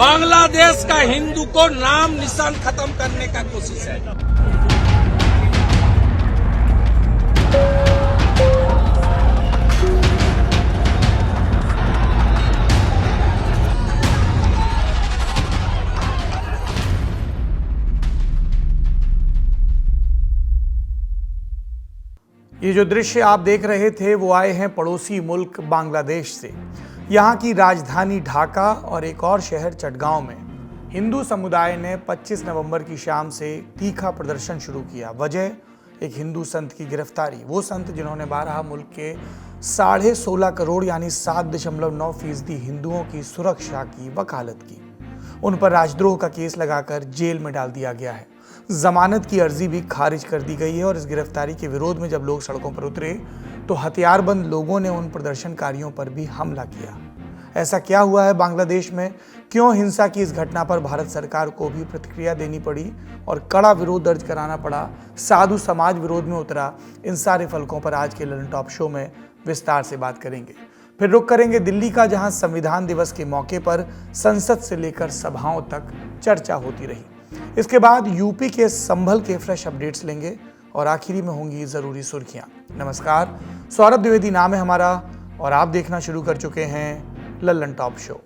बांग्लादेश का हिंदू को नाम निशान खत्म करने का कोशिश है। ये जो दृश्य आप देख रहे थे वो आए हैं पड़ोसी मुल्क बांग्लादेश से। यहाँ की राजधानी ढाका और एक और शहर चटगांव में हिंदू समुदाय ने 25 नवंबर की शाम से तीखा प्रदर्शन शुरू किया। वजह एक हिंदू संत की गिरफ्तारी। वो संत जिन्होंने 12 मुल्क के 16.5 करोड़ यानी 7.9% हिंदुओं की सुरक्षा की वकालत की। उन पर राजद्रोह का केस लगाकर जेल में डाल दिया गया है। जमानत की अर्जी भी खारिज कर दी गई है और इस गिरफ्तारी के विरोध में जब लोग सड़कों पर उतरे तो हथियारबंद लोगों ने उन प्रदर्शनकारियों पर भी हमला किया। ऐसा क्या हुआ है बांग्लादेश में? क्यों हिंसा की इस घटना पर भारत सरकार को भी प्रतिक्रिया देनी पड़ी और कड़ा विरोध दर्ज कराना पड़ा? साधु समाज विरोध में उतरा। इन सारे फलकों पर आज के ललन टॉप शो में विस्तार से बात करेंगे। फिर रुख करेंगे दिल्ली का, जहां संविधान दिवस के मौके पर संसद से लेकर सभाओं तक चर्चा होती रही। इसके बाद यूपी के संभल के फ्रेश अपडेट्स लेंगे और आखिरी में होंगी जरूरी सुर्खियां। नमस्कार, सौरभ द्विवेदी नाम है हमारा और आप देखना शुरू कर चुके हैं ललन टॉप शो।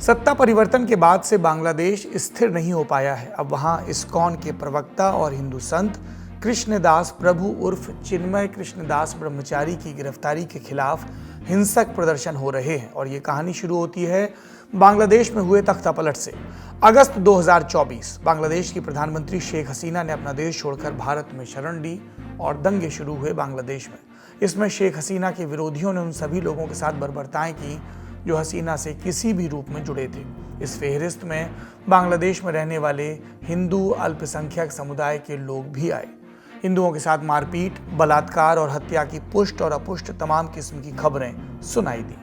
सत्ता परिवर्तन के बाद से बांग्लादेश स्थिर नहीं हो पाया है। अब वहां इस्कॉन के प्रवक्ता और हिंदू संत कृष्णदास प्रभु उर्फ चिन्मय कृष्णदास ब्रह्मचारी की गिरफ्तारी के खिलाफ हिंसक प्रदर्शन हो रहे हैं और ये कहानी शुरू होती है बांग्लादेश में हुए तख्तापलट से। अगस्त 2024 बांग्लादेश की प्रधानमंत्री शेख हसीना ने अपना देश छोड़कर भारत में शरण ली और दंगे शुरू हुए बांग्लादेश में। इसमें शेख हसीना के विरोधियों ने उन सभी लोगों के साथ बर्बरताएं की जो हसीना से किसी भी रूप में जुड़े थे। इस फेहरिस्त में बांग्लादेश में रहने वाले हिंदू अल्पसंख्यक समुदाय के लोग भी आए। हिंदुओं के साथ मारपीट, बलात्कार और हत्या की पुष्ट और अपुष्ट तमाम किस्म की खबरें सुनाई दी।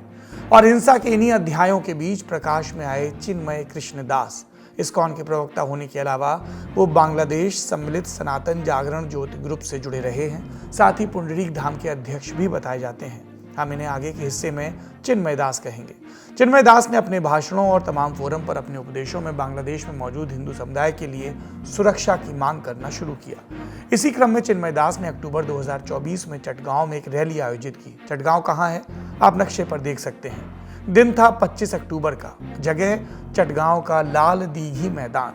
और हिंसा के इन्हीं अध्यायों के बीच प्रकाश में आए चिन्मय कृष्णदास। इस्कॉन के प्रवक्ता होने के अलावा वो बांग्लादेश सम्मिलित सनातन जागरण ज्योति ग्रुप से जुड़े रहे हैं। साथ ही पुंडरीक धाम के अध्यक्ष भी बताए जाते हैं। हम इन्हें आगे के हिस्से में चिन्मय दास कहेंगे। चिन्मय दास ने अपने भाषणों और तमाम फोरम पर अपने उपदेशों में बांग्लादेश में मौजूद हिंदू समुदाय के लिए सुरक्षा की मांग करना शुरू किया। इसी क्रम में चिन्मय दास ने अक्टूबर 2024 में चटगांव में एक रैली आयोजित की। चटगांव कहाँ है आप नक्शे पर देख सकते हैं। दिन था 25 अक्टूबर का, जगह चटगांव का लाल दीघी मैदान।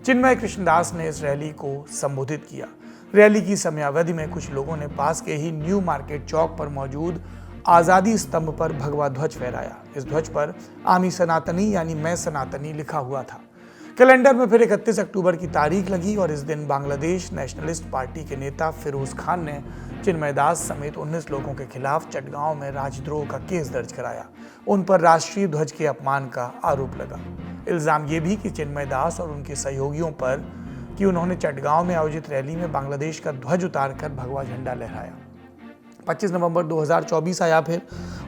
चिन्मय कृष्णदास ने इस रैली को संबोधित किया। रैली की समयावधि में कुछ लोगों ने पास के ही न्यू मार्केट चौक पर मौजूद आजादी स्तंभ पर भगवा ध्वज फहराया। इस ध्वज पर आमी सनातनी यानी मैं सनातनी लिखा हुआ था। कैलेंडर में फिर 31 अक्टूबर की तारीख लगी और इस दिन बांग्लादेश नेशनलिस्ट पार्टी के नेता फिरोज खान ने चिन्मय दास समेत 19 लोगों के खिलाफ चटगांव में राजद्रोह का केस दर्ज कराया। उन पर राष्ट्रीय ध्वज के अपमान का आरोप लगा। इल्जाम ये भी कि चिन्मय दास और उनके सहयोगियों पर कि उन्होंने चटगांव में आयोजित रैली में बांग्लादेश का ध्वज उतारकर भगवा झंडा लहराया। 25 नवंबर 2024 आया फिर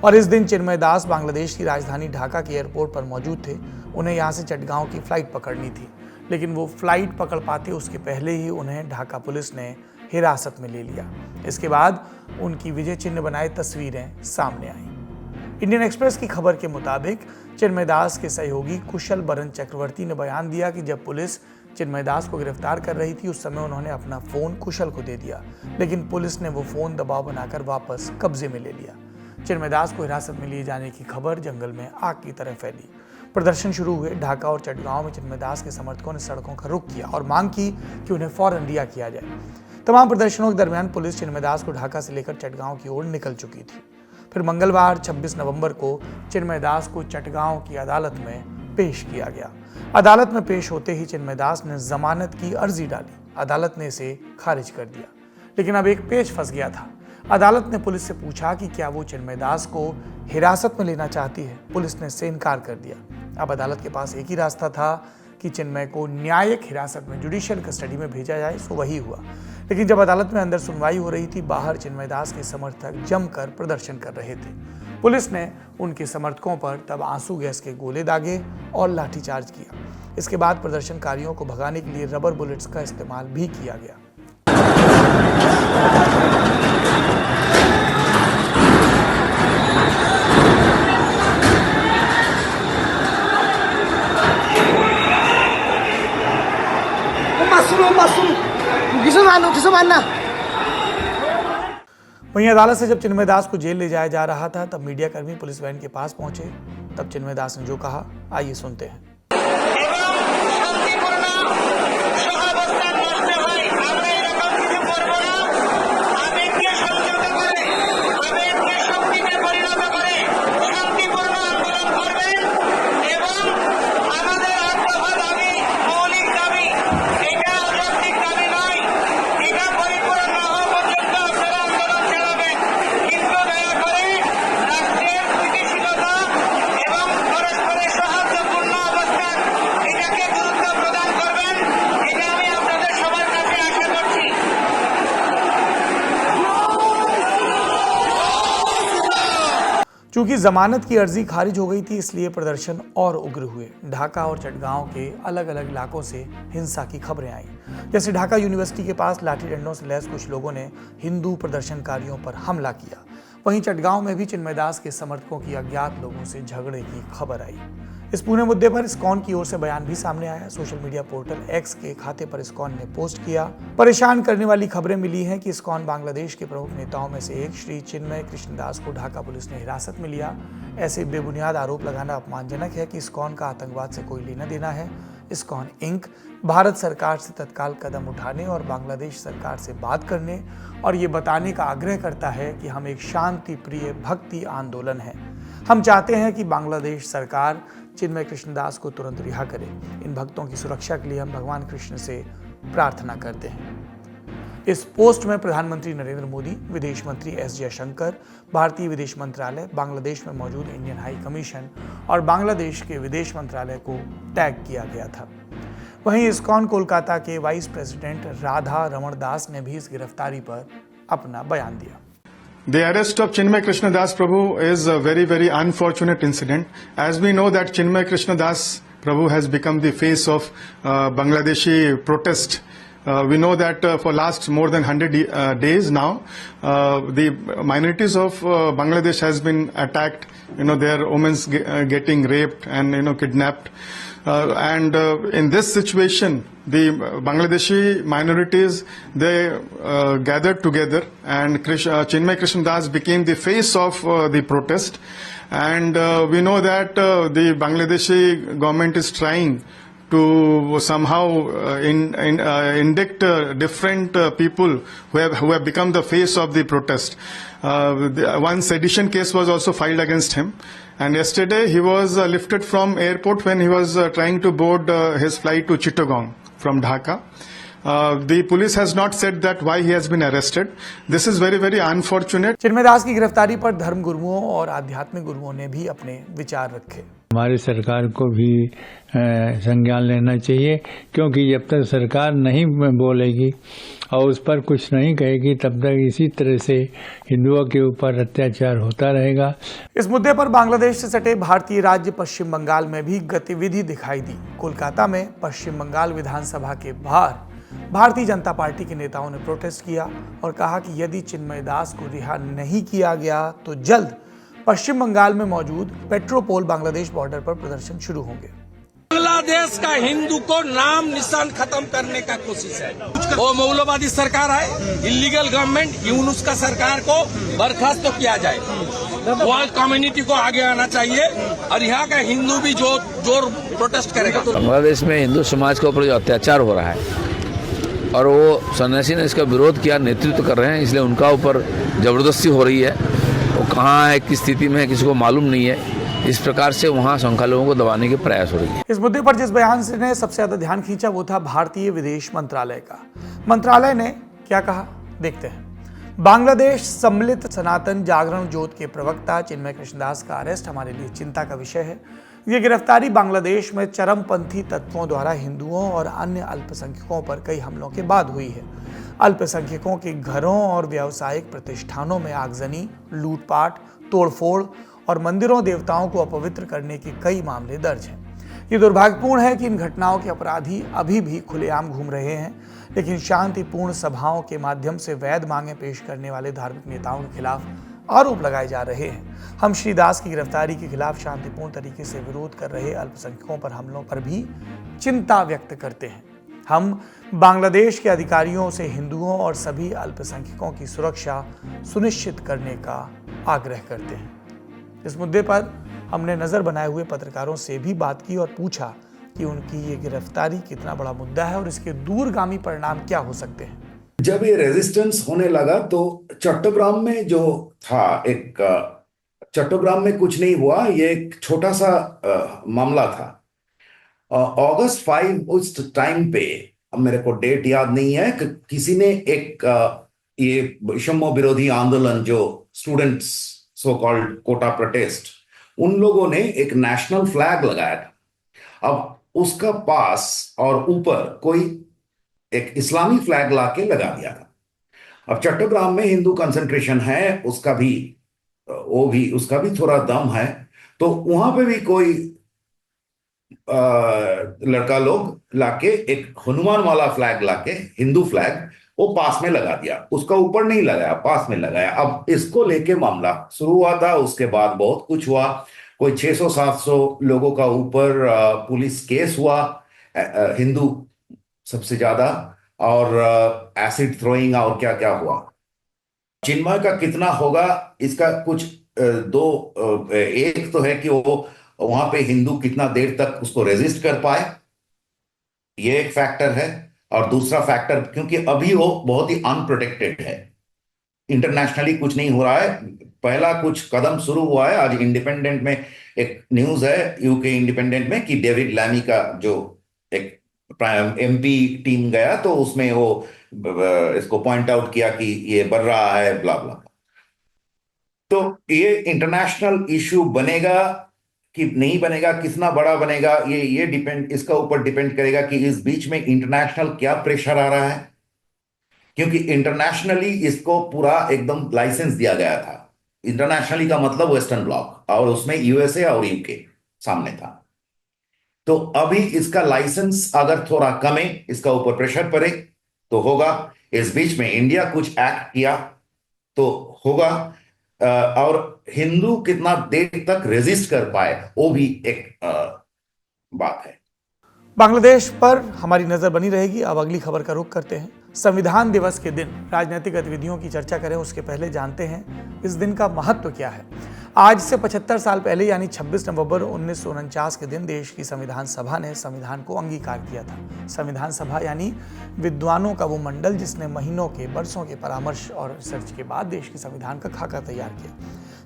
और इस दिन चिन्मय दास बांग्लादेश की राजधानी ढाका के एयरपोर्ट पर मौजूद थे। उन्हें यहाँ से चटगांव की फ्लाइट पकड़नी थी, लेकिन वो फ्लाइट पकड़ पाते उसके पहले ही उन्हें ढाका पुलिस ने हिरासत में ले लिया। इसके बाद उनकी विजय चिन्ह बनाए तस्वीरें सामने आई। इंडियन एक्सप्रेस की खबर के मुताबिक चिन्मय दास के सहयोगी कुशल बरन चक्रवर्ती ने बयान दिया कि जब पुलिस चिन्मय दास को गिरफ्तार कर रही थी उस समय उन्होंने अपना फोन कुशल को दे दिया, लेकिन पुलिस ने वो फोन दबाव बनाकर वापस कब्जे में ले लिया। चिन्मय दास को हिरासत में लिए जाने की खबर जंगल में आग की तरह फैली। प्रदर्शन शुरू हुए। ढाका और चटगांव में चिन्मय दास के समर्थकों ने सड़कों का रुख किया और मांग की कि उन्हें फौरन रिहा किया जाए। तमाम प्रदर्शनों के दरमियान पुलिस चिन्मय दास को ढाका से लेकर चटगांव की ओर निकल चुकी थी। फिर मंगलवार 26 नवंबर को चिन्मय दास को चटगांव की अदालत में पेश किया गया। अदालत में पेश होते ही चिन्मय दास ने जमानत की अर्जी डाली। अदालत ने इसे खारिज कर दिया, लेकिन अब एक पेच फंस गया था। अदालत ने पुलिस से पूछा कि क्या वो चिन्मय दास को हिरासत में लेना चाहती है। पुलिस ने इससे इनकार कर दिया। अब अदालत के पास एक ही रास्ता था कि चिन्मय को न्यायिक हिरासत में जुडिशियल कस्टडी में भेजा जाए। सो वही हुआ। लेकिन जब अदालत में अंदर सुनवाई हो रही थी, बाहर चिन्मय दास के समर्थक जमकर प्रदर्शन कर रहे थे। पुलिस ने उनके समर्थकों पर तब आंसू गैस के गोले दागे और लाठीचार्ज किया। इसके बाद प्रदर्शनकारियों को भगाने के लिए रबर बुलेट्स का इस्तेमाल भी किया गया। किसको मानना। वहीं अदालत से जब चिन्मय दास को जेल ले जाया जा रहा था तब मीडियाकर्मी पुलिस वैन के पास पहुंचे। तब चिन्मय दास ने जो कहा, आइए सुनते हैं। चूंकि जमानत की अर्जी खारिज हो गई थी, इसलिए प्रदर्शन और उग्र हुए। ढाका और चटगांव के अलग अलग इलाकों से हिंसा की खबरें आईं। जैसे ढाका यूनिवर्सिटी के पास लाठी डंडों से लैस कुछ लोगों ने हिंदू प्रदर्शनकारियों पर हमला किया। वहीं चटगांव में भी चिन्मय दास के समर्थकों की अज्ञात लोगों से झगड़े की खबर आई। इस पूरे मुद्दे पर इस्कॉन की ओर से बयान भी सामने आया। सोशल मीडिया पोर्टल एक्स के खाते पर इस्कॉन ने पोस्ट किया। परेशान करने वाली खबरें मिली हैं कि इस्कॉन बांग्लादेश के प्रमुख नेताओं में से एक श्री चिन्मय कृष्णदास को ढाका पुलिस ने हिरासत में लिया। ऐसे बेबुनियाद आरोप लगाना अपमानजनक है कि इस्कॉन का आतंकवाद से कोई लेना देना है। इस्कॉन इंक भारत सरकार से तत्काल कदम उठाने और बांग्लादेश सरकार से बात करने और ये बताने का आग्रह करता है कि हम एक शांति प्रिय भक्ति आंदोलन है। हम चाहते हैं कि बांग्लादेश सरकार चिन्मय कृष्णदास को तुरंत रिहा करे। इन भक्तों की सुरक्षा के लिए हम भगवान कृष्ण से प्रार्थना करते हैं। इस पोस्ट में प्रधानमंत्री नरेंद्र मोदी, विदेश मंत्री एस जयशंकर, भारतीय विदेश मंत्रालय, बांग्लादेश में मौजूद इंडियन हाई कमीशन और बांग्लादेश के विदेश मंत्रालय को टैग किया गया था। वहीं इस्कॉन कोलकाता के वाइस प्रेसिडेंट राधा रमण दास ने भी इस गिरफ्तारी पर अपना बयान दिया। The arrest of Chinmay Krishna Das Prabhu is a very, very unfortunate incident. As we know that Chinmay Krishna Das Prabhu has become the face of Bangladeshi protest. We know that for last more than 100 days now, the minorities of Bangladesh has been attacked. Their women's getting raped and kidnapped. And in this situation, the Bangladeshi minorities, they gathered together, and Chinmay Krishna Das became the face of the protest. And we know that the Bangladeshi government is trying to somehow indict different people who have become the face of the protest. One sedition case was also filed against him. And yesterday he was lifted from airport when he was trying to board his flight to Chittagong from Dhaka. The police has not said that why he has been arrested. This is very, very unfortunate. चिन्मय दास की गिरफ्तारी पर धर्म गुरुओं और आध्यात्मिक गुरुओं ने भी अपने विचार रखे। हमारी सरकार को भी संज्ञान लेना चाहिए, क्योंकि जब तक सरकार नहीं बोलेगी और उस पर कुछ नहीं कहेगी तब तक इसी तरह से हिंदुओं के ऊपर अत्याचार होता रहेगा। इस मुद्दे पर बांग्लादेश से सटे भारतीय राज्य पश्चिम बंगाल में भी गतिविधि दिखाई दी। कोलकाता में पश्चिम बंगाल विधानसभा के बाहर भारतीय जनता पार्टी के नेताओं ने प्रोटेस्ट किया और कहा कि यदि चिन्मय दास को रिहा नहीं किया गया तो जल्द पश्चिम बंगाल में मौजूद पेट्रोपोल बांग्लादेश बॉर्डर पर प्रदर्शन शुरू होंगे। बांग्लादेश का हिंदू को नाम निशान खत्म करने का कोशिश है। वो मौलवादी सरकार है, इलीगल गवर्नमेंट। यूनुस का सरकार को बर्खास्त तो किया जाए। वर्ल्ड कम्युनिटी को आगे आना चाहिए और यहाँ का हिंदू भी जोर प्रोटेस्ट करेगा। बांग्लादेश में हिंदू समाज के ऊपर जो अत्याचार हो रहा है और वो सन्यासी ने इसका विरोध किया, नेतृत्व कर रहे हैं, इसलिए उनका ऊपर जबरदस्ती हो रही है। वो कहाँ है, किस स्थिति में है, किसी को मालूम नहीं है। इस प्रकार से वहाँ संख्यालघुओं को दबाने के प्रयास हो रही है। इस मुद्दे पर जिस बयान से ने सबसे ज्यादा ध्यान खींचा वो था भारतीय विदेश मंत्रालय का। मंत्रालय ने क्या कहा, देखते हैं। बांग्लादेश सम्मिलित सनातन जागरण जोत के प्रवक्ता चिन्मय कृष्णदास का अरेस्ट हमारे लिए चिंता का विषय है। ये गिरफ्तारी बांग्लादेश में चरमपंथी तत्वों द्वारा हिंदुओं और अन्य अल्पसंख्यकों पर कई हमलों के बाद हुई है। अल्पसंख्यकों के घरों और व्यावसायिक प्रतिष्ठानों में आगजनी, लूटपाट, तोड़फोड़ और मंदिरों देवताओं को अपवित्र करने के कई मामले दर्ज हैं। ये दुर्भाग्यपूर्ण है कि इन घटनाओं के अपराधी अभी भी खुलेआम घूम रहे हैं, लेकिन शांतिपूर्ण सभाओं के माध्यम से वैध मांगे पेश करने वाले धार्मिक नेताओं के खिलाफ आरोप लगाए जा रहे हैं। हम श्री दास की गिरफ्तारी के खिलाफ शांतिपूर्ण तरीके से विरोध कर रहे अल्पसंख्यकों पर हमलों पर भी चिंता व्यक्त करते हैं। हम बांग्लादेश के अधिकारियों से हिंदुओं और सभी अल्पसंख्यकों की सुरक्षा सुनिश्चित करने का आग्रह करते हैं। इस मुद्दे पर हमने नजर बनाए हुए पत्रकारों से भी बात की और पूछा कि उनकी ये गिरफ्तारी कितना बड़ा मुद्दा है और इसके दूरगामी परिणाम क्या हो सकते हैं। जब ये रेजिस्टेंस होने लगा तो चट्टग्राम में जो था एक चट्टग्राम में कुछ नहीं हुआ, ये एक छोटा सा मामला था। अगस्त 5 उस टाइम पे, अब मेरे को डेट याद नहीं है, कि किसी ने एक ये वैषम्य विरोधी आंदोलन जो students so called quota protest, उन लोगों ने एक नेशनल फ्लैग लगाया था। अब उसका पास और ऊपर कोई एक इस्लामी फ्लैग लाके लगा दिया था। अब चट्टग्राम में हिंदू कंसंट्रेशन है, उसका भी थोड़ा दम है, तो वहां पे भी कोई लड़का लोग लाके एक हनुमान वाला फ्लैग लाके, हिंदू फ्लैग, वो पास में लगा दिया। उसका ऊपर नहीं लगाया, पास में लगाया। अब इसको लेके मामला शुरू हुआ था। उसके बाद बहुत कुछ हुआ, कोई 600-700 लोगों का ऊपर पुलिस केस हुआ, हिंदू सबसे ज्यादा, और एसिड थ्रोइंग और क्या क्या हुआ। चिन्मय का कितना होगा इसका कुछ एक तो है कि वो वहां पे हिंदू कितना देर तक उसको रेजिस्ट कर पाए, ये एक फैक्टर है। और दूसरा फैक्टर, क्योंकि अभी वो बहुत ही अनप्रोटेक्टेड है, इंटरनेशनली कुछ नहीं हो रहा है। पहला कुछ कदम शुरू हुआ है। आज इंडिपेंडेंट में एक न्यूज है, यूके इंडिपेंडेंट में, कि डेविड लैमी का जो एक एमपी टीम गया, तो उसमें वो इसको पॉइंट आउट किया कि ये बढ़ रहा है, ब्ला ब्ला। तो ये इंटरनेशनल इश्यू बनेगा कि नहीं बनेगा, कितना बड़ा बनेगा, ये डिपेंड, इसका ऊपर डिपेंड करेगा कि इस बीच में इंटरनेशनल क्या प्रेशर आ रहा है। क्योंकि इंटरनेशनली इसको पूरा एकदम लाइसेंस दिया गया था। इंटरनेशनली का मतलब वेस्टर्न ब्लॉक, और उसमें यूएसए और यूके सामने था। तो अभी इसका लाइसेंस अगर थोड़ा कमे, इसका ऊपर प्रेशर पड़े तो होगा। इस बीच में इंडिया कुछ एक्ट किया तो होगा। और हिंदू कितना देर तक रेजिस्ट कर पाए, वो भी एक बात है। बांग्लादेश पर हमारी नजर बनी रहेगी। अब अगली खबर का रुख करते हैं। संविधान दिवस के दिन राजनीतिक गतिविधियों की चर्चा करें उसके पहले जानते हैं इस दिन का महत्व क्या है। आज से 75 साल पहले यानी 26 नवंबर 1949 के दिन देश की संविधान सभा ने संविधान को अंगीकार किया था। संविधान सभा यानी विद्वानों का वो मंडल जिसने महीनों के, बरसों के परामर्श और रिसर्च के बाद देश के संविधान का खाका तैयार किया।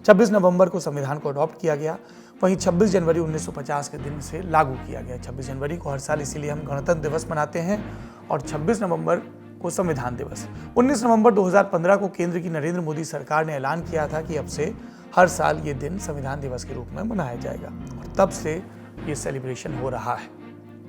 26 नवंबर को संविधान को अडॉप्ट किया गया। वहीं 26 जनवरी 1950 के दिन से लागू किया गया। 26 जनवरी को हर साल इसीलिए हम गणतंत्र दिवस मनाते हैं और 26 नवंबर को संविधान दिवस। 19 नवंबर 2015 को केंद्र की नरेंद्र मोदी सरकार ने ऐलान किया था कि अब से हर साल ये दिन संविधान दिवस के रूप में मनाया जाएगा और तब से ये सेलिब्रेशन हो रहा है।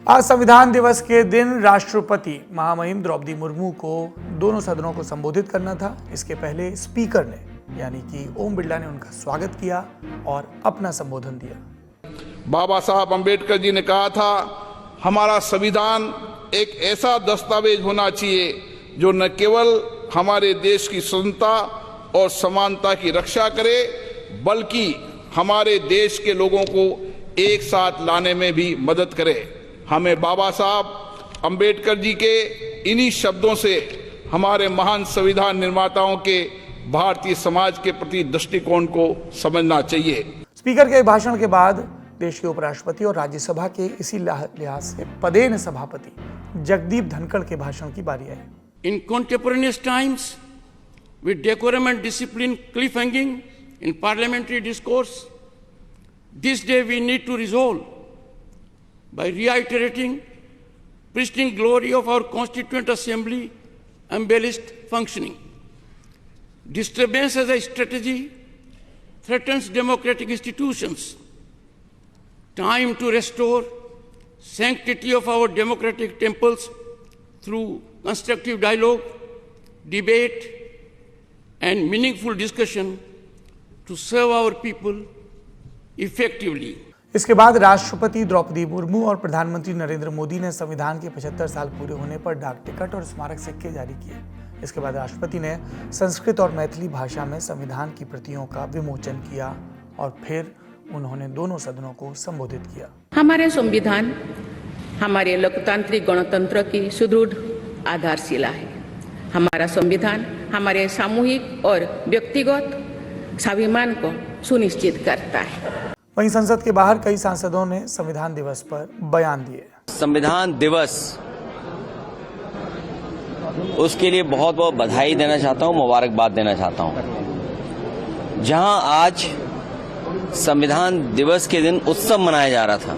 आज संविधान दिवस के दिन राष्ट्रपति महामहिम द्रौपदी मुर्मू को दोनों सदनों को संबोधित करना था। इसके पहले स्पीकर ने यानी कि ओम बिरला ने उनका स्वागत किया और अपना संबोधन दिया। बाबा साहब अम्बेडकर जी ने कहा था, हमारा संविधान एक ऐसा दस्तावेज होना चाहिए जो न केवल हमारे देश की स्वतंत्रता और समानता की रक्षा करे, बल्कि हमारे देश के लोगों को एक साथ लाने में भी मदद करे। हमें बाबा साहब अम्बेडकर जी के इन्हीं शब्दों से हमारे महान संविधान निर्माताओं के भारतीय समाज के प्रति दृष्टिकोण को समझना चाहिए। स्पीकर के भाषण के बाद देश के उपराष्ट्रपति और राज्यसभा के इसी लिहाज से पदेन सभापति जगदीप धनखड़ के भाषण की बारी आई। In contemporaneous times, with decorum and discipline cliff-hanging in parliamentary discourse, this day we need to resolve by reiterating pristine glory of our Constituent Assembly embellished functioning. Disturbance as a strategy threatens democratic institutions. Time to restore sanctity of our democratic temples through constructive dialogue, debate, and meaningful discussion to serve our people effectively. इसके बाद राष्ट्रपति द्रौपदी मुर्मू और प्रधानमंत्री नरेंद्र मोदी ने संविधान के 75 साल पूरे होने पर डाक टिकट और स्मारक सिक्के जारी किए। इसके बाद राष्ट्रपति ने संस्कृत और मैथिली भाषा में संविधान की प्रतियों का विमोचन किया और फिर उन्होंने दोनों सदनों को संबोधित किया। हमारे संविधान हमारे लोकतांत्रिक गणतंत्र की सुदृढ़ आधारशिला है। हमारा संविधान हमारे सामूहिक और व्यक्तिगत स्वाभिमान को सुनिश्चित करता है। वहीं संसद के बाहर कई सांसदों ने संविधान दिवस पर बयान दिए। संविधान दिवस उसके लिए बहुत बहुत बधाई देना चाहता हूं, मुबारकबाद देना चाहता हूं। जहां आज संविधान दिवस के दिन उत्सव मनाया जा रहा था,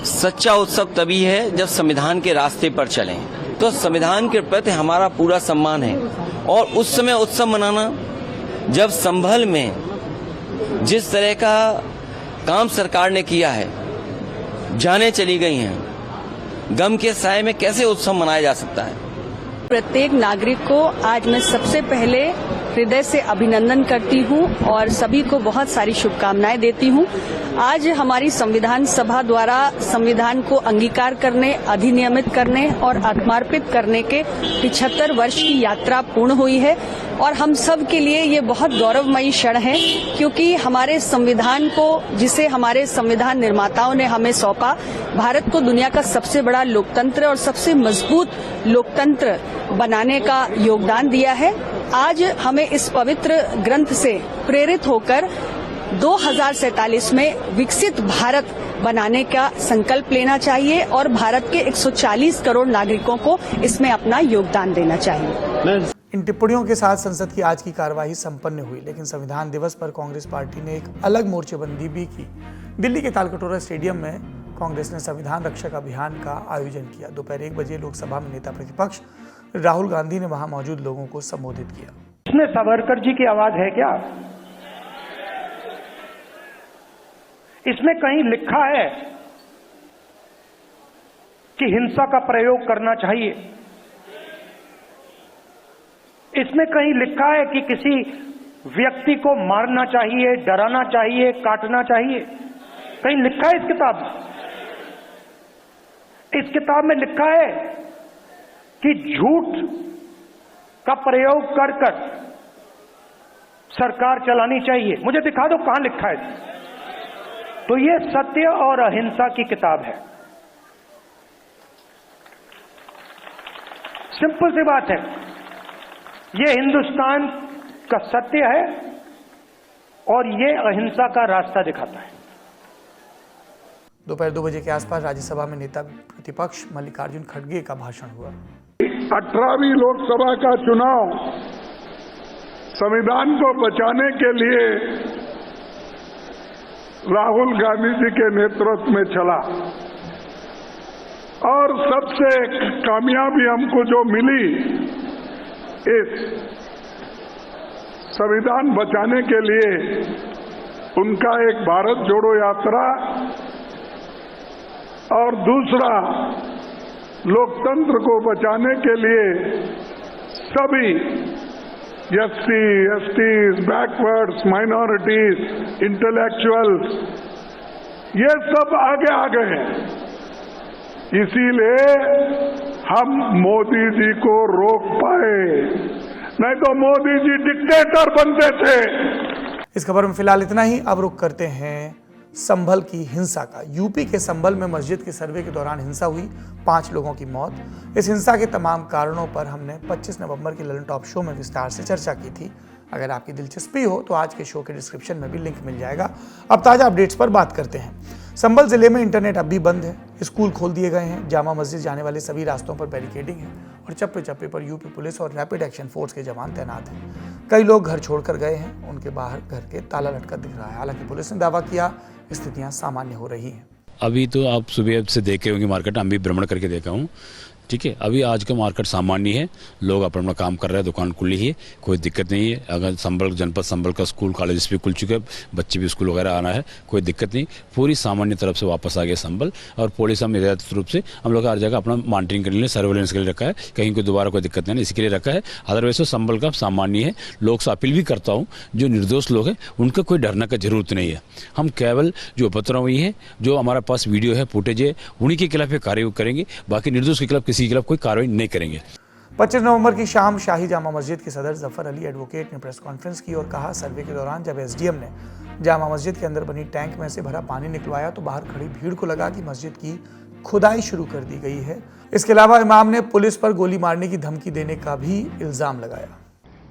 सच्चा उत्सव तभी है जब संविधान के रास्ते पर चलें। तो संविधान के प्रति हमारा पूरा सम्मान है और उस समय उत्सव मनाना जब संभल में जिस तरह का काम सरकार ने किया है, जानें चली गई हैं, गम के साए में कैसे उत्सव मनाया जा सकता है। प्रत्येक नागरिक को आज मैं सबसे पहले हृदय से अभिनंदन करती हूं और सभी को बहुत सारी शुभकामनाएं देती हूं। आज हमारी संविधान सभा द्वारा संविधान को अंगीकार करने, अधिनियमित करने और आत्मार्पित करने के 75 वर्ष की यात्रा पूर्ण हुई है और हम सब के लिए ये बहुत गौरवमयी क्षण है, क्योंकि हमारे संविधान को, जिसे हमारे संविधान निर्माताओं ने हमें सौंपा, भारत को दुनिया का सबसे बड़ा लोकतंत्र और सबसे मजबूत लोकतंत्र बनाने का योगदान दिया है। आज हमें इस पवित्र ग्रंथ से प्रेरित होकर 2047 में विकसित भारत बनाने का संकल्प लेना चाहिए और भारत के 140 करोड़ नागरिकों को इसमें अपना योगदान देना चाहिए। इन टिप्पणियों के साथ संसद की आज की कार्यवाही संपन्न हुई, लेकिन संविधान दिवस पर कांग्रेस पार्टी ने एक अलग मोर्चेबंदी भी की। दिल्ली के तालकटोरा स्टेडियम में कांग्रेस ने संविधान रक्षक अभियान का आयोजन किया। दोपहर 1 बजे लोकसभा में नेता प्रतिपक्ष राहुल गांधी ने वहां मौजूद लोगों को संबोधित किया। इसमें सावरकर जी की आवाज है क्या? इसमें कहीं लिखा है कि हिंसा का प्रयोग करना चाहिए? इसमें कहीं लिखा है कि किसी व्यक्ति को मारना चाहिए, डराना चाहिए, काटना चाहिए? कहीं लिखा है इस किताब में? इस किताब में लिखा है कि झूठ का प्रयोग कर कर सरकार चलानी चाहिए। मुझे दिखा दो कहां लिखा है। तो ये सत्य और अहिंसा की किताब है। सिंपल सी बात है, ये हिंदुस्तान का सत्य है और ये अहिंसा का रास्ता दिखाता है। दोपहर 2 बजे के आसपास राज्यसभा में नेता प्रतिपक्ष मल्लिकार्जुन खड़गे का भाषण हुआ। 18वीं लोकसभा का चुनाव संविधान को बचाने के लिए राहुल गांधी जी के नेतृत्व में चला और सबसे कामयाबी हमको जो मिली, इस संविधान बचाने के लिए उनका एक भारत जोड़ो यात्रा और दूसरा लोकतंत्र को बचाने के लिए सभी SC, STs, backwards, minorities, intellectuals, ये सब आगे आ गए हैं। इसीलिए हम मोदी जी को रोक पाए, नहीं तो मोदी जी डिक्टेटर बनते थे। इस खबर में फिलहाल इतना ही। अब रुख करते हैं संभल की हिंसा का। यूपी के संभल में मस्जिद के सर्वे के दौरान हिंसा हुई, 5 लोगों की मौत। इस हिंसा के तमाम कारणों पर हमने 25 नवंबर के ललन टॉप शो में विस्तार से चर्चा की थी। अगर आपकी दिलचस्पी हो तो आज के शो के डिस्क्रिप्शन में भी लिंक मिल जाएगा। अब ताज़ा अपडेट्स पर बात करते हैं। संभल जिले में इंटरनेट अब भी बंद है, स्कूल खोल दिए गए हैं, जामा मस्जिद जाने वाले सभी रास्तों पर बैरिकेडिंग है और चप्पे चप्पे पर यूपी पुलिस और रैपिड एक्शन फोर्स के जवान तैनात हैं। कई लोग घर छोड़कर गए हैं, उनके बाहर घर के ताला लटका दिख रहा है। हालांकि पुलिस ने दावा किया स्थितियां सामान्य हो रही हैं। अभी तो आप सुबह से देखे होंगे मार्केट, हम भी भ्रमण करके देखा हूँ। ठीक है, अभी आज का मार्केट सामान्य है, लोग अपना काम कर रहे हैं, दुकान खुली है, कोई दिक्कत नहीं है। अगर संभल जनपद संभल का स्कूल कॉलेज भी खुल चुके हैं, बच्चे भी स्कूल वगैरह आना है, कोई दिक्कत नहीं। पूरी सामान्य तरफ से वापस आ गए संभल और पुलिस हम निर्धारित रूप से हम लोग हर जगह अपना मॉनिटरिंग के लिए, सर्वेलेंस के लिए रखा है। कहीं कोई दोबारा कोई दिक्कत नहीं, इसके लिए रखा है। अदरवाइज तो संभल का सामान्य है। लोग से अपील भी करता हूँ, जो निर्दोष लोग हैं उनका कोई डरने का जरूरत नहीं है। हम केवल जो उपद्रवी है, जो हमारे पास वीडियो है, फुटेज है, उन्हीं के खिलाफ कार्रवाई करेंगे। बाकी निर्दोष के खिलाफ किसी के खिलाफ कोई कार्रवाई नहीं करेंगे। 25 नवंबर की शाम शाही जामा मस्जिद के सदर जफर अली एडवोकेट ने प्रेस कॉन्फ्रेंस की और कहा, सर्वे के दौरान जब एसडीएम ने जामा मस्जिद के अंदर बनी टैंक में से भरा पानी निकलवाया तो बाहर खड़ी भीड़ को लगा कि मस्जिद की खुदाई शुरू कर दी गई है। इसके अलावा इमाम ने पुलिस पर गोली मारने की धमकी देने का भी इल्जाम लगाया।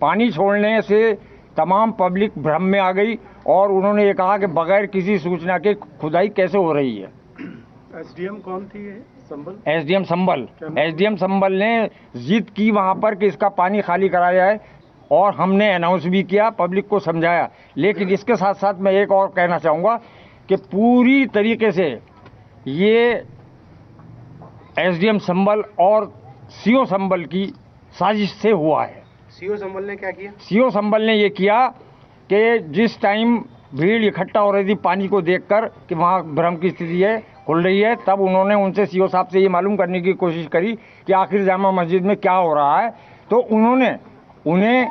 पानी छोड़ने से तमाम पब्लिक भ्रम में आ गई और उन्होंने ये कहा कि बगैर किसी सूचना के खुदाई कैसे हो रही है। एसडीएम कौन थी? एसडीएम संभल ने जिद की वहां पर कि इसका पानी खाली कराया है और हमने अनाउंस भी किया, पब्लिक को समझाया। लेकिन इसके साथ साथ मैं एक और कहना चाहूँगा कि पूरी तरीके से ये एसडीएम संभल और सीओ संभल की साजिश से हुआ है। सीओ संभल ने क्या किया? सीओ संभल ने ये किया कि जिस टाइम भीड़ इकट्ठा हो रही थी पानी को देखकर कि वहाँ भ्रम की स्थिति है, खुल रही है, तब उन्होंने उनसे सीओ साहब से ये मालूम करने की कोशिश करी कि आखिर जामा मस्जिद में क्या हो रहा है। तो उन्होंने उन्हें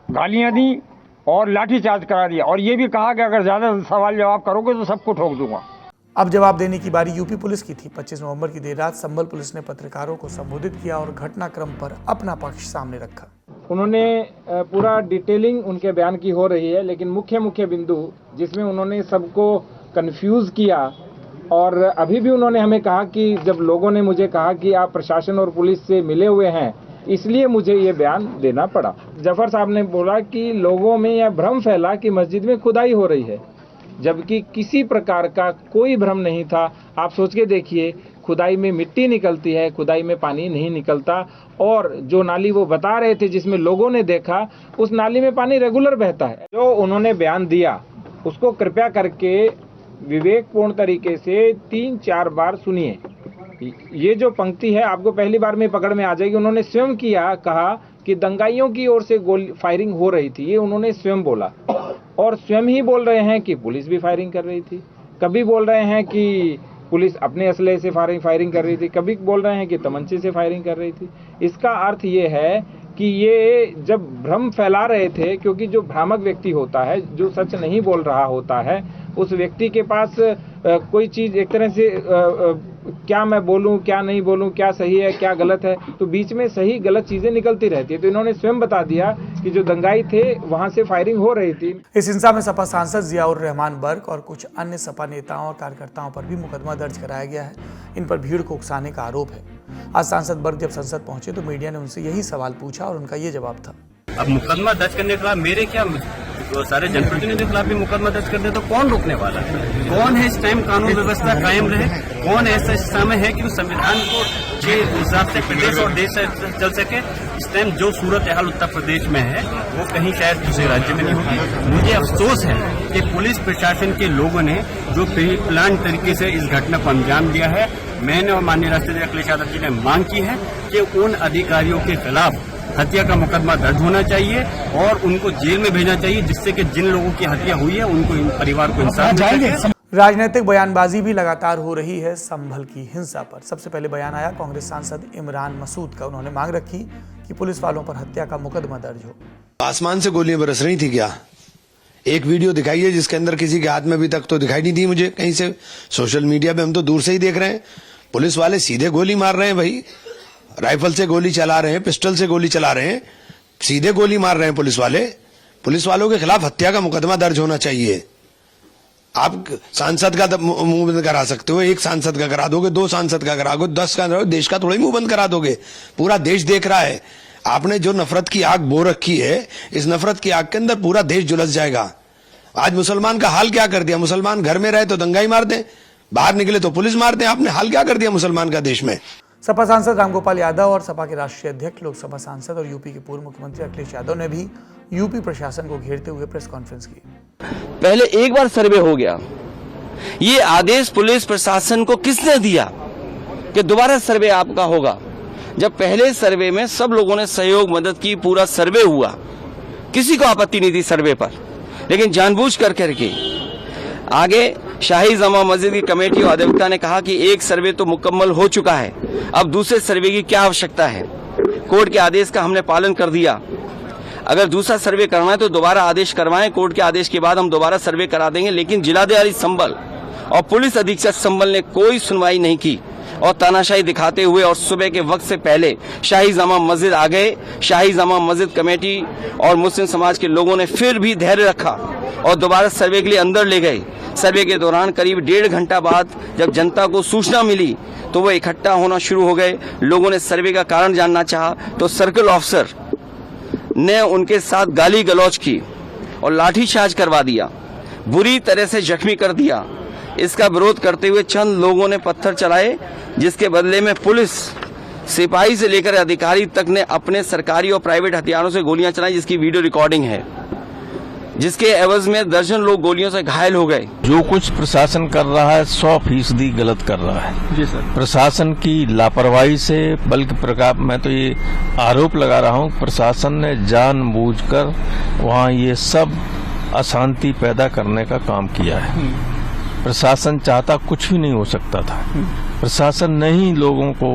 गालियाँ दी और लाठीचार्ज करा दिया और ये भी कहा कि अगर ज़्यादा सवाल जवाब करोगे तो सबको ठोक दूंगा। अब जवाब देने की बारी यूपी पुलिस की थी। 25 नवंबर की देर रात संभल पुलिस ने पत्रकारों को संबोधित किया और घटनाक्रम पर अपना पक्ष सामने रखा। उन्होंने पूरा डिटेलिंग उनके बयान की हो रही है, लेकिन मुख्य बिंदु जिसमें उन्होंने सबको कंफ्यूज किया और अभी भी उन्होंने हमें कहा कि जब लोगों ने मुझे कहा कि आप प्रशासन और पुलिस से मिले हुए हैं इसलिए मुझे ये बयान देना पड़ा। जफर साहब ने बोला कि लोगों में यह भ्रम फैला कि मस्जिद में खुदाई हो रही है, जबकि किसी प्रकार का कोई भ्रम नहीं था। आप सोच के देखिए, खुदाई में मिट्टी निकलती है, खुदाई में पानी नहीं निकलता। और जो नाली वो बता रहे थे जिसमें लोगों ने देखा, उस नाली में पानी रेगुलर बहता है। जो उन्होंने बयान दिया उसको कृपया करके विवेकपूर्ण तरीके से 3-4 बार सुनिए। ये जो पंक्ति है आपको पहली बार में पकड़ में आ जाएगी। उन्होंने स्वयं कहा कि दंगाइयों की ओर से गोली फायरिंग हो रही थी, ये उन्होंने स्वयं बोला और स्वयं ही बोल रहे हैं कि पुलिस भी फायरिंग कर रही थी। कभी बोल रहे हैं कि पुलिस अपने असले से फायरिंग कर रही थी, कभी बोल रहे हैं कि तमंचे से फायरिंग कर रही थी। इसका अर्थ ये है कि ये जब भ्रम फैला रहे थे, क्योंकि जो भ्रामक व्यक्ति होता है, जो सच नहीं बोल रहा होता है, उस व्यक्ति के पास कोई चीज एक तरह से क्या मैं बोलूं, क्या नहीं बोलूं, क्या सही है, क्या गलत है, तो बीच में सही गलत चीजें निकलती रहती है। तो इन्होंने स्वयं बता दिया कि जो दंगाई थे वहां से फायरिंग हो रही थी। इस हिंसा में सपा सांसद जियाउर रहमान बर्क और कुछ अन्य सपा नेताओं और कार्यकर्ताओं पर भी मुकदमा दर्ज कराया गया है। इन पर भीड़ को उकसाने का आरोप है। आज सांसद बर्क जब संसद पहुंचे तो मीडिया ने उनसे यही सवाल पूछा और उनका ये जवाब था। अब मुकदमा दर्ज करने के बाद मेरे क्या तो सारे जनप्रतिनिधियों के खिलाफ भी मुकदमा दर्ज कर दे तो कौन रोकने वाला है? कौन है इस टाइम कानून व्यवस्था कायम रहे? कौन ऐसा समय है कि उस संविधान को के हिसाब से प्रदेश और देश चल सके? इस टाइम जो सूरत हाल उत्तर प्रदेश में है वो कहीं शायद दूसरे राज्य में नहीं होगी। मुझे अफसोस है कि पुलिस प्रशासन के लोगों ने जो प्लान तरीके से इस घटना को अंजाम दिया है। मैंने और माननीय राष्ट्रपति अखिलेश यादव जी ने मांग की है कि उन अधिकारियों के खिलाफ हत्या का मुकदमा दर्ज होना चाहिए और उनको जेल में भेजना चाहिए, जिससे कि जिन लोगों की हत्या हुई है उनको परिवार को इंसाफ मिल सके। राजनीतिक बयानबाजी भी लगातार हो रही है संभल की हिंसा पर। सबसे पहले बयान आया कांग्रेस सांसद इमरान मसूद का। उन्होंने मांग रखी कि पुलिस वालों पर हत्या का मुकदमा दर्ज हो। आसमान से गोलियां बरस रही थी क्या? एक वीडियो दिखाई है जिसके अंदर किसी के हाथ में अभी तक तो दिखाई नहीं दी मुझे कहीं से। सोशल मीडिया पे हम तो दूर से ही देख रहे हैं, पुलिस वाले सीधे गोली मार रहे हैं भाई। राइफल से गोली चला रहे हैं, पिस्टल से गोली चला रहे हैं, सीधे गोली मार रहे हैं पुलिस वाले। पुलिस वालों के खिलाफ हत्या का मुकदमा दर्ज होना चाहिए। आप सांसद का मुंह बंद करा सकते हो, एक सांसद का करा दोगे, 2 सांसद का करा दोगे, 10 का, देश का थोड़ी मुंह बंद करा दोगे। पूरा देश देख रहा है। आपने जो नफरत की आग बो रखी है, इस नफरत की आग के अंदर पूरा देश झुलस जाएगा। आज मुसलमान का हाल क्या कर दिया? मुसलमान घर में रहे तो दंगाई मार दें, बाहर निकले तो पुलिस मार दें। आपने हाल क्या कर दिया मुसलमान का देश में? सपा सांसद रामगोपाल यादव और सपा के राष्ट्रीय अध्यक्ष, लोकसभा सांसद और यूपी के पूर्व मुख्यमंत्री अखिलेश यादव ने भी यूपी प्रशासन को घेरते हुए प्रेस कॉन्फ्रेंस की। पहले एक बार सर्वे हो गया, ये आदेश पुलिस प्रशासन को किसने दिया कि दोबारा सर्वे आपका होगा? जब पहले सर्वे में सब लोगों ने सहयोग मदद की, पूरा सर्वे हुआ, किसी को आपत्ति नहीं थी सर्वे पर, लेकिन जानबूझ करके आगे शाही जामा मस्जिद की कमेटी और अधिवक्ता ने कहा कि एक सर्वे तो मुकम्मल हो चुका है, अब दूसरे सर्वे की क्या आवश्यकता है? कोर्ट के आदेश का हमने पालन कर दिया। अगर दूसरा सर्वे करना है तो दोबारा आदेश करवाएं, कोर्ट के आदेश के बाद हम दोबारा सर्वे करा देंगे। लेकिन जिलाधिकारी संभल और पुलिस अधीक्षक संभल ने कोई सुनवाई नहीं की। और तानाशाही दिखाते हुए और सुबह के वक्त से पहले शाही जामा मस्जिद आ गए। शाही जामा मस्जिद कमेटी और मुस्लिम समाज के लोगों ने फिर भी धैर्य रखा और दोबारा सर्वे के लिए अंदर ले गए। सर्वे के दौरान करीब 1.5 घंटा बाद जब जनता को सूचना मिली तो वो इकट्ठा होना शुरू हो गए। लोगों ने सर्वे का कारण जानना चाहा तो सर्कल ऑफिसर ने उनके साथ गाली गलौज की और लाठीचार्ज करवा दिया, बुरी तरह से जख्मी कर दिया। इसका विरोध करते हुए चंद लोगों ने पत्थर चलाए, जिसके बदले में पुलिस सिपाही से लेकर अधिकारी तक ने अपने सरकारी और प्राइवेट हथियारों से गोलियां चलाई, जिसकी वीडियो रिकॉर्डिंग है, जिसके एवज में दर्जन लोग गोलियों से घायल हो गए। जो कुछ प्रशासन कर रहा है 100% गलत कर रहा है जी सर। प्रशासन की लापरवाही से, बल्कि प्रकार मैं तो ये आरोप लगा रहा हूँ, प्रशासन ने जानबूझकर वहाँ ये सब अशांति पैदा करने का काम किया है। प्रशासन चाहता कुछ भी नहीं हो सकता था। प्रशासन ने ही लोगों को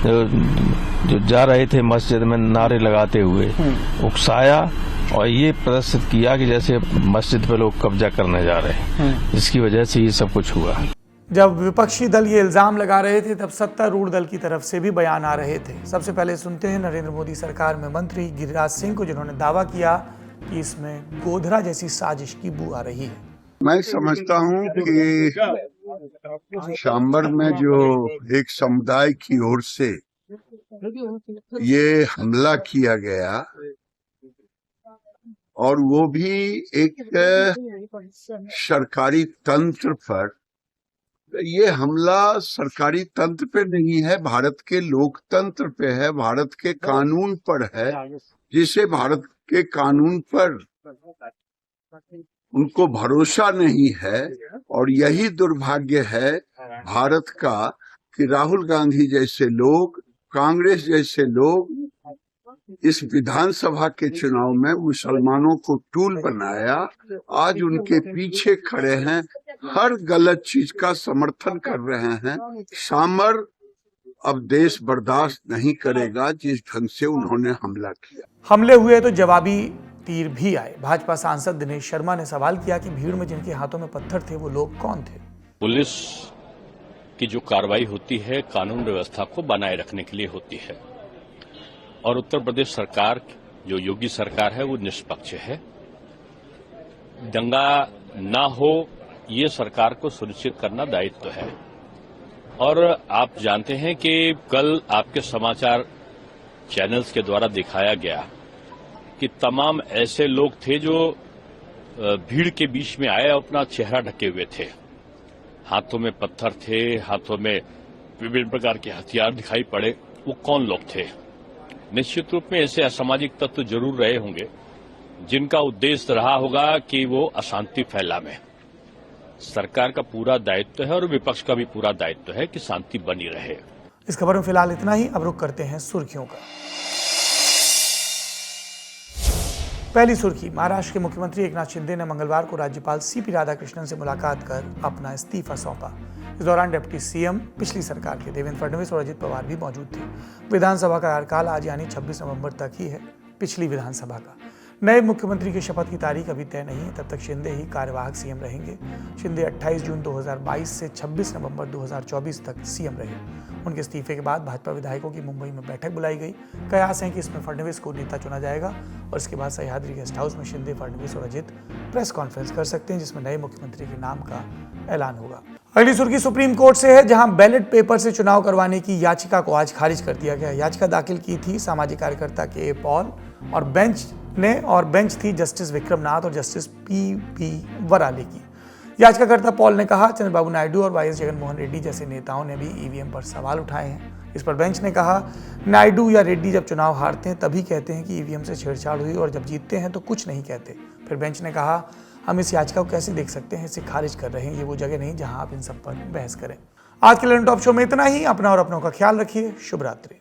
जो जा रहे थे मस्जिद में नारे लगाते हुए उकसाया और ये प्रदर्शित किया कि जैसे मस्जिद पे लोग कब्जा करने जा रहे हैं, जिसकी वजह से ये सब कुछ हुआ। जब विपक्षी दल ये इल्जाम लगा रहे थे तब सत्तारूढ़ दल की तरफ से भी बयान आ रहे थे। सबसे पहले सुनते हैं नरेंद्र मोदी सरकार में मंत्री गिरिराज सिंह को, जिन्होंने दावा किया कि इसमें गोधरा जैसी साजिश की बू आ रही है। मैं समझता हूं कि सांबर में जो एक समुदाय की ओर से ये हमला किया गया और वो भी एक सरकारी तंत्र पर, ये हमला सरकारी तंत्र पे नहीं है, भारत के लोकतंत्र पे है, भारत के कानून पर है, जिसे भारत के कानून पर उनको भरोसा नहीं है। और यही दुर्भाग्य है भारत का कि राहुल गांधी जैसे लोग, कांग्रेस जैसे लोग इस विधानसभा के चुनाव में मुसलमानों को टूल बनाया, आज उनके पीछे खड़े हैं, हर गलत चीज का समर्थन कर रहे हैं। सांबर अब देश बर्दाश्त नहीं करेगा जिस ढंग से उन्होंने हमला किया। हमले हुए तो जवाबी तीर भी आए। भाजपा सांसद दिनेश शर्मा ने सवाल किया कि भीड़ में जिनके हाथों में पत्थर थे वो लोग कौन थे। पुलिस की जो कार्रवाई होती है कानून व्यवस्था को बनाए रखने के लिए होती है और उत्तर प्रदेश सरकार जो योगी सरकार है वो निष्पक्ष है। दंगा ना हो ये सरकार को सुनिश्चित करना दायित्व है। और आप जानते हैं कि कल आपके समाचार चैनल्स के द्वारा दिखाया गया कि तमाम ऐसे लोग थे जो भीड़ के बीच में आए, अपना चेहरा ढके हुए थे, हाथों में पत्थर थे, हाथों में विभिन्न प्रकार के हथियार दिखाई पड़े। वो कौन लोग थे? निश्चित रूप में ऐसे असामाजिक तत्व जरूर रहे होंगे जिनका उद्देश्य रहा होगा कि वो अशांति फैलावे। सरकार का पूरा दायित्व है और विपक्ष का भी पूरा दायित्व है कि शांति बनी रहे। इस खबर में फिलहाल इतना ही। अब रुक करते हैं सुर्खियों का। पहली सुर्खी, महाराष्ट्र के मुख्यमंत्री एकनाथ शिंदे ने मंगलवार को राज्यपाल सीपी राधाकृष्णन से मुलाकात कर अपना इस्तीफा सौंपा। इस दौरान डिप्टी सीएम पिछली सरकार के देवेंद्र फडणवीस और अजित पवार भी मौजूद थे। विधानसभा का कार्यकाल आज यानी 26 नवंबर तक ही है। पिछली विधानसभा का नए मुख्यमंत्री की शपथ की तारीख अभी तय नहीं है, तब तक शिंदे ही कार्यवाहक सीएम रहेंगे। शिंदे 28 जून 2022 से 26 नवंबर 2024 तक सीएम रहे। उनके इस्तीफे के बाद भाजपा विधायकों की मुंबई में बैठक बुलाई गई। कयास है कि इसमें फडणवीस को नेता चुना जाएगा और इसके बाद सह्याद्री गेस्ट हाउस में शिंदे, फडणवीस और अजित प्रेस कॉन्फ्रेंस कर सकते हैं, जिसमें नए मुख्यमंत्री के नाम का ऐलान होगा। अगली सुर्खी सुप्रीम कोर्ट से है, जहां बैलेट पेपर से चुनाव करवाने की याचिका को आज खारिज कर दिया गया। याचिका दाखिल की थी सामाजिक कार्यकर्ता के पॉल और बेंच थी जस्टिस विक्रमनाथ और जस्टिस पी वराले की। याचिकाकर्ता पॉल ने कहा चंद्रबाबू नायडू और वाईएस जगनमोहन रेड्डी जैसे नेताओं ने भी ईवीएम पर सवाल उठाए हैं। इस पर बेंच ने कहा नायडू या रेड्डी जब चुनाव हारते हैं तभी कहते हैं कि ईवीएम से छेड़छाड़ हुई और जब जीतते हैं तो कुछ नहीं कहते। फिर बेंच ने कहा हम इस याचिका को कैसे देख सकते हैं, इसे खारिज कर रहे हैं, ये वो जगह नहीं जहां आप इन सब पर बहस करें। आज के लंडन टॉप शो में इतना ही। अपना और अपनों का ख्याल रखिए। शुभ रात्रि।